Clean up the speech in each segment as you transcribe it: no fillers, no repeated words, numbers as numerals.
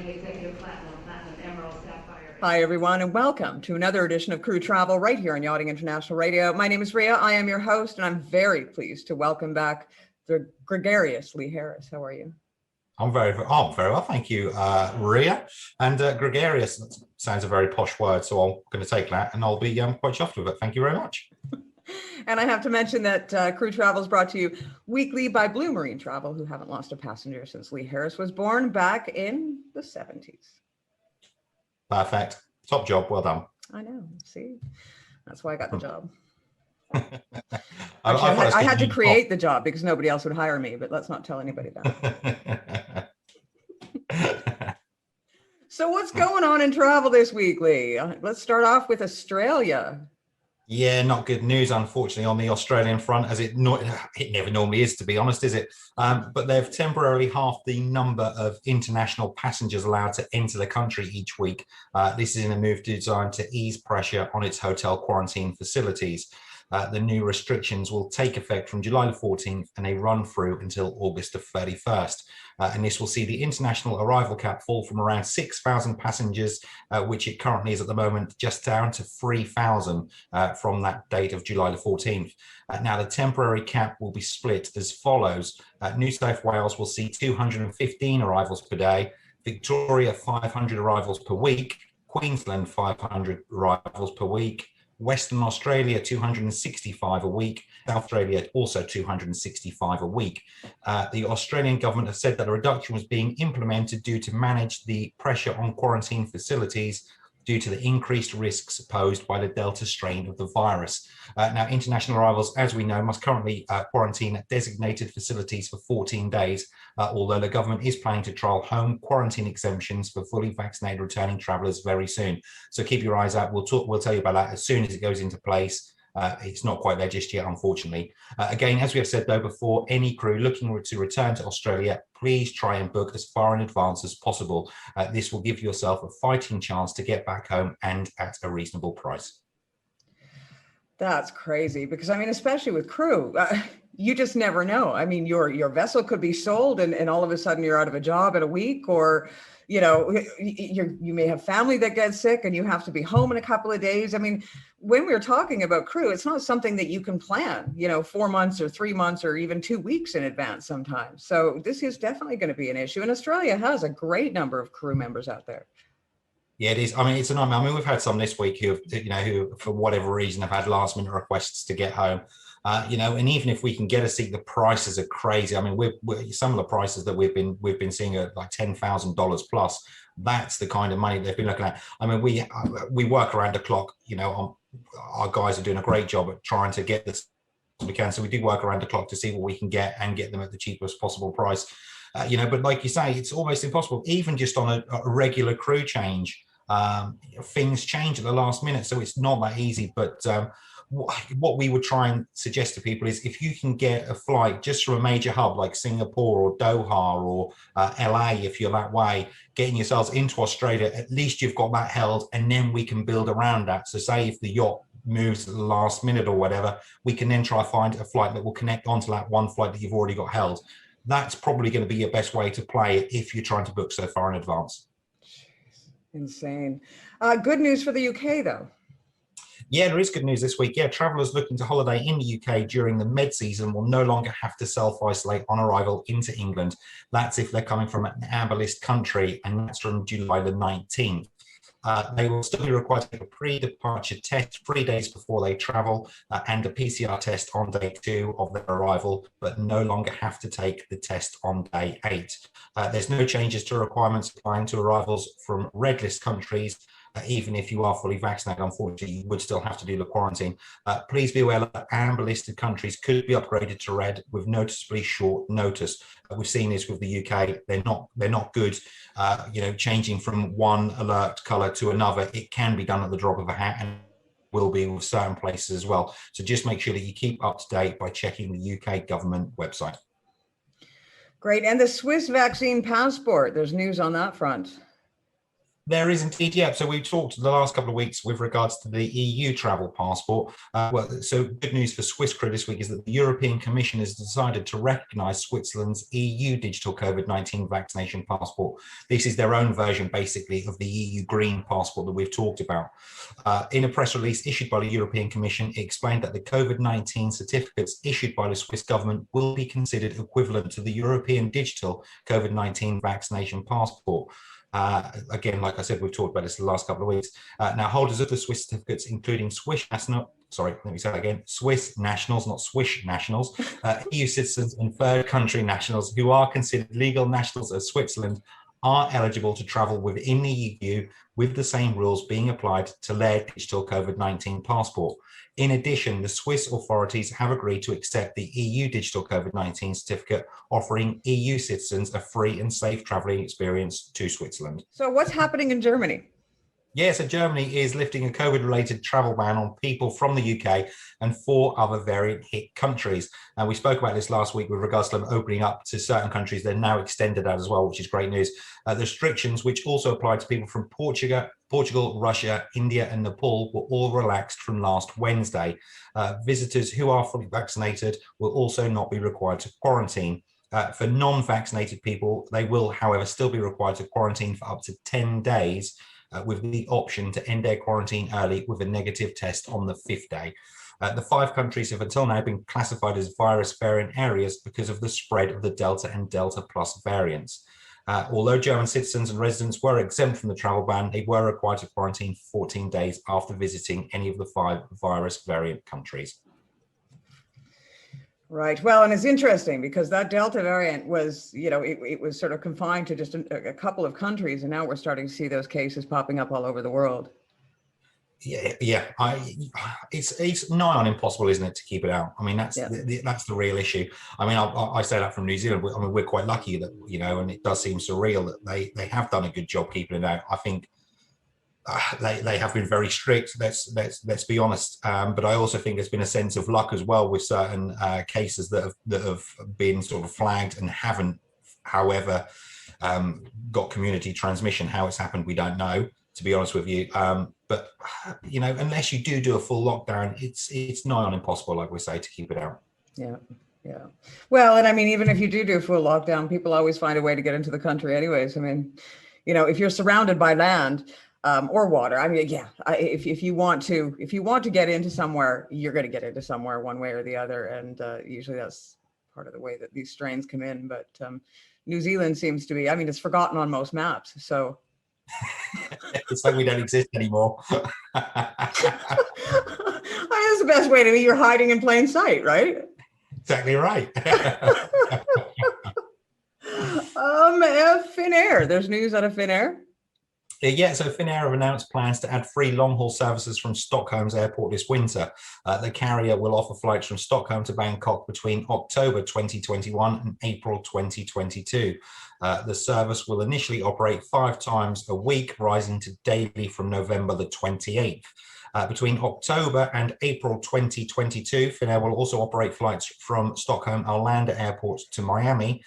Executive Platinum, Emerald, Sapphire. Hi, everyone, and welcome to another edition of Crew Travel right here on Yachting International Radio. My name is Rhea. I am your host, and I'm very pleased to welcome back the gregarious Lee Harris. How are you? I'm very well, thank you, Rhea. And gregarious sounds a very posh word, so I'm going to take that, and I'll be quite chuffed with it. Thank you very much. And I have to mention that Crew Travel is brought to you weekly by Blue Marine Travel, who haven't lost a passenger since Lee Harris was born back in the 70s. Perfect. Top job. Well done. I know. See, that's why I got the job. Actually, I had to create the job because nobody else would hire me, but let's not tell anybody that. So what's going on in travel this week, Lee? Let's start off with Australia. Yeah, not good news, unfortunately, on the Australian front, as it never normally is, to be honest, is it? But they've temporarily halved the number of international passengers allowed to enter the country each week. This is in a move designed to ease pressure on its hotel quarantine facilities. The new restrictions will take effect from July the 14th and they run through until August the 31st. And this will see the international arrival cap fall from around 6,000 passengers, which it currently is at the moment, just down to 3,000 from that date of July the 14th. Now, the temporary cap will be split as follows. New South Wales will see 215 arrivals per day, Victoria 500 arrivals per week, Queensland 500 arrivals per week, Western Australia 265 a week, South Australia also 265 a week. The Australian government has said that a reduction was being implemented due to manage the pressure on quarantine facilities due to the increased risks posed by the Delta strain of the virus. Now, international arrivals, as we know, must currently quarantine at designated facilities for 14 days, although the government is planning to trial home quarantine exemptions for fully vaccinated returning travellers very soon. So keep your eyes out. We'll tell you about that as soon as it goes into place. It's not quite there just yet, unfortunately. Again, as we have said, though, before, any crew looking to return to Australia, please try and book as far in advance as possible. This will give yourself a fighting chance to get back home and at a reasonable price. That's crazy because, I mean, especially with crew, you just never know. I mean, your vessel could be sold and all of a sudden you're out of a job in a week, or you know, you may have family that gets sick and you have to be home in a couple of days. I mean, when we're talking about crew, it's not something that you can plan, 4 months or 3 months or even 2 weeks in advance sometimes. So this is definitely going to be an issue. And Australia has a great number of crew members out there. Yeah, it is. I mean, it's a nightmare. I mean, we've had some this week who for whatever reason have had last minute requests to get home. And even if we can get a seat, the prices are crazy. I mean, we're some of the prices that we've been seeing are like $10,000 plus. That's the kind of money they've been looking at. I mean, we work around the clock. Our guys are doing a great job at trying to get this we can. So we do work around the clock to see what we can get and get them at the cheapest possible price. But like you say, it's almost impossible. Even just on a regular crew change, things change at the last minute, so it's not that easy. But what we would try and suggest to people is if you can get a flight just from a major hub like Singapore or Doha or LA, if you're that way, getting yourselves into Australia, at least you've got that held, and then we can build around that. So say if the yacht moves at the last minute or whatever, we can then try to find a flight that will connect onto that one flight that you've already got held. That's probably going to be your best way to play it if you're trying to book so far in advance. Insane. Good news for the UK, though. Yeah, there is good news this week. Yeah, travellers looking to holiday in the UK during the mid-season will no longer have to self-isolate on arrival into England. That's if they're coming from an amber list country, and that's from July the 19th. They will still be required to take a pre-departure test 3 days before they travel and a PCR test on day 2 of their arrival, but no longer have to take the test on day 8. There's no changes to requirements applying to arrivals from red list countries. Even if you are fully vaccinated, unfortunately, you would still have to do the quarantine. Please be aware that amber listed countries could be upgraded to red with noticeably short notice. We've seen this with the UK. They're not good. Changing from one alert colour to another, it can be done at the drop of a hat, and will be with certain places as well. So just make sure that you keep up to date by checking the UK government website. Great. And the Swiss vaccine passport, there's news on that front. There is indeed, yeah. So we talked the last couple of weeks with regards to the EU travel passport. So good news for Swiss crew this week is that the European Commission has decided to recognise Switzerland's EU digital COVID-19 vaccination passport. This is their own version, basically, of the EU green passport that we've talked about. In a press release issued by the European Commission, it explained that the COVID-19 certificates issued by the Swiss government will be considered equivalent to the European digital COVID-19 vaccination passport. Again, like I said, we've talked about this the last couple of weeks. Now, holders of the Swiss certificates, including Swiss nationals, not Swiss nationals, EU citizens and third country nationals who are considered legal nationals of Switzerland are eligible to travel within the EU with the same rules being applied to their digital COVID-19 passport. In addition, the Swiss authorities have agreed to accept the EU digital COVID-19 certificate, offering EU citizens a free and safe traveling experience to Switzerland. So what's happening in Germany? Yeah, so Germany is lifting a COVID-related travel ban on people from the UK and 4 other variant hit countries. And we spoke about this last week with regards to them opening up to certain countries. They're now extended out as well, which is great news. The restrictions, which also apply to people from Portugal, Russia, India, and Nepal, were all relaxed from last Wednesday. Visitors who are fully vaccinated will also not be required to quarantine. For non-vaccinated people, they will, however, still be required to quarantine for up to 10 days. With the option to end their quarantine early with a negative test on the 5th day. The 5 countries have until now been classified as virus variant areas because of the spread of the Delta and Delta Plus variants. Although German citizens and residents were exempt from the travel ban, they were required to quarantine for 14 days after visiting any of the 5 virus variant countries. Right. Well, and it's interesting because that Delta variant was, it was sort of confined to just a couple of countries, and now we're starting to see those cases popping up all over the world. Yeah. It's nigh on impossible, isn't it, to keep it out? I mean, that's the real issue. I mean, I say that from New Zealand. I mean, we're quite lucky that, and it does seem surreal that they have done a good job keeping it out. I think they have been very strict. Let's be honest. But I also think there's been a sense of luck as well with certain cases that have been sort of flagged and haven't, however, got community transmission. How it's happened, we don't know, to be honest with you. But unless you do a full lockdown, it's nigh on impossible, like we say, to keep it out. Yeah. Well, and I mean, even if you do a full lockdown, people always find a way to get into the country anyways. I mean, if you're surrounded by land, or water. I mean, if you want to get into somewhere, you're going to get into somewhere one way or the other. And usually that's part of the way that these strains come in. But New Zealand seems to be, I mean, it's forgotten on most maps. So it's like we don't exist anymore. That's the best way to be. You're hiding in plain sight, right? Exactly right. Finnair. There's news out of Finnair. Yeah, so Finnair have announced plans to add free long-haul services from Stockholm's airport this winter. The carrier will offer flights from Stockholm to Bangkok between October 2021 and April 2022. The service will initially operate 5 times a week, rising to daily from November the 28th. Between October and April 2022, Finnair will also operate flights from Stockholm Arlanda Airport to Miami.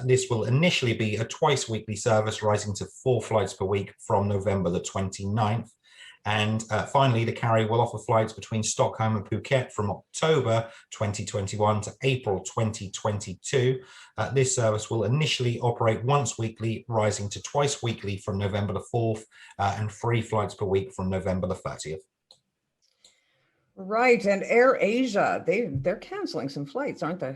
This will initially be a twice-weekly service, rising to 4 flights per week from November the 29th. And finally, the carrier will offer flights between Stockholm and Phuket from October 2021 to April 2022. This service will initially operate once weekly, rising to twice weekly from November the 4th, and 3 flights per week from November the 30th. Right, and Air Asia, they're canceling some flights, aren't they?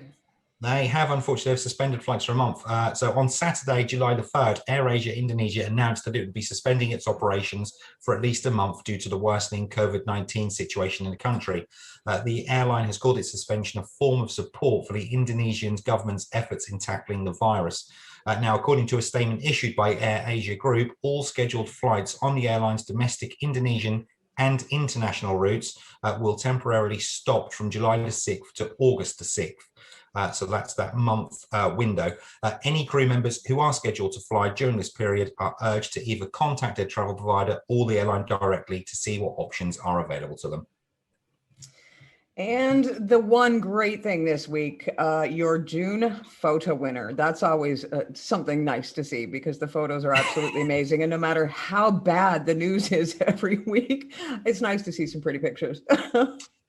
They have, unfortunately, they've suspended flights for a month. So on Saturday, July the 3rd, AirAsia Indonesia announced that it would be suspending its operations for at least a month due to the worsening COVID-19 situation in the country. The airline has called its suspension a form of support for the Indonesian government's efforts in tackling the virus. Now, according to a statement issued by AirAsia Group, all scheduled flights on the airline's domestic Indonesian and international routes will temporarily stop from July the 6th to August the 6th. So that's that month window. Any crew members who are scheduled to fly during this period are urged to either contact their travel provider or the airline directly to see what options are available to them. And the one great thing this week, your June photo winner. That's always something nice to see because the photos are absolutely amazing. And no matter how bad the news is every week, it's nice to see some pretty pictures.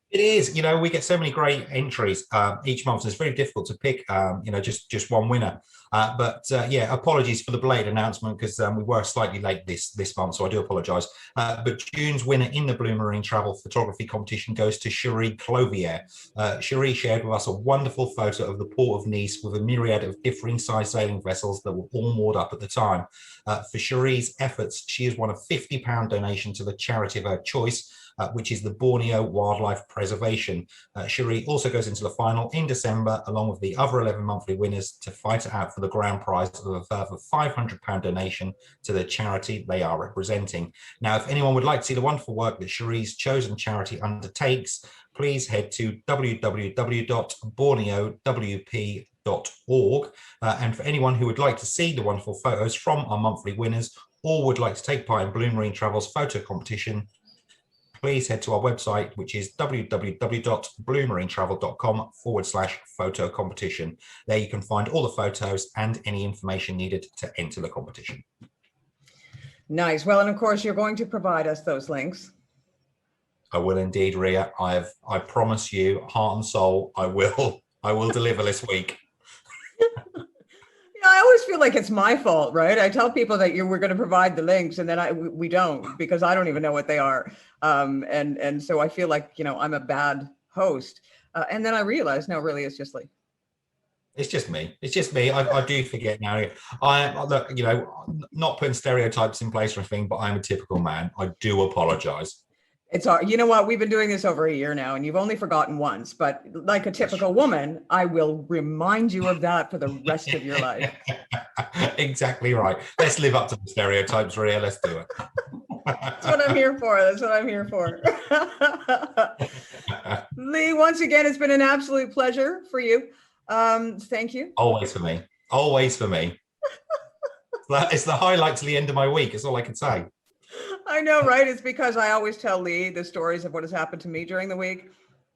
It is, we get so many great entries each month. So it's very difficult to pick, just one winner. But yeah, apologies for the belated announcement because we were slightly late this month, so I do apologise. But June's winner in the Blue Marine Travel Photography Competition goes to Cherie Clovier. Cherie shared with us a wonderful photo of the port of Nice with a myriad of differing size sailing vessels that were all moored up at the time. For Cherie's efforts, she has won a £50 donation to the charity of her choice, which is the Borneo Wildlife Preservation. Cherie also goes into the final in December, along with the other 11 monthly winners, to fight it out for the grand prize of a further £500 donation to the charity they are representing. Now, if anyone would like to see the wonderful work that Cherie's chosen charity undertakes, please head to www.borneowp.org. And for anyone who would like to see the wonderful photos from our monthly winners or would like to take part in Blue Marine Travel's photo competition, please head to our website, which is www.bluemarinetravel.com/photo competition. There you can find all the photos and any information needed to enter the competition. Nice. Well, and of course, you're going to provide us those links. I will indeed, Ria. I promise you, heart and soul, I will deliver this week. I always feel like it's my fault, right? I tell people that we're going to provide the links, and then we don't, because I don't even know what they are, and so I feel like I'm a bad host, and then I realize no, really, it's just like it's just me. It's just me. I do forget now. Look, not putting stereotypes in place or anything, but I'm a typical man. I do apologize. It's hard. You know what? We've been doing this over a year now, and you've only forgotten once. But like a typical woman, I will remind you of that for the rest of your life. Exactly right. Let's live up to the stereotypes, Ria. Let's do it. That's what I'm here for. That's what I'm here for. Lee, once again, it's been an absolute pleasure for you. Thank you. Always for me. Always for me. It's the highlight to the end of my week. That's all I can say. I know, right? It's because I always tell Lee the stories of what has happened to me during the week,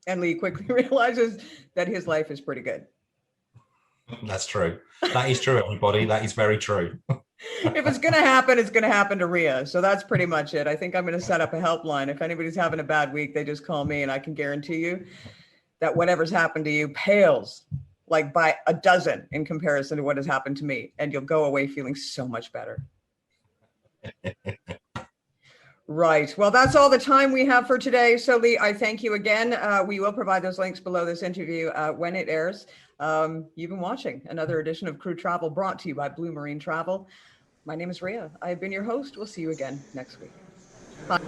and Lee quickly realizes that his life is pretty good. That's true. That is true, everybody. That is very true. If it's going to happen, it's going to happen to Ria. So that's pretty much it. I think I'm going to set up a helpline. If anybody's having a bad week, they just call me, and I can guarantee you that whatever's happened to you pales like by a dozen in comparison to what has happened to me, and you'll go away feeling so much better. Right. Well, that's all the time we have for today. So, Lee, I thank you again. We will provide those links below this interview when it airs. You've been watching another edition of Crew Travel brought to you by Blue Marine Travel. My name is Ria. I have been your host. We'll see you again next week. Bye.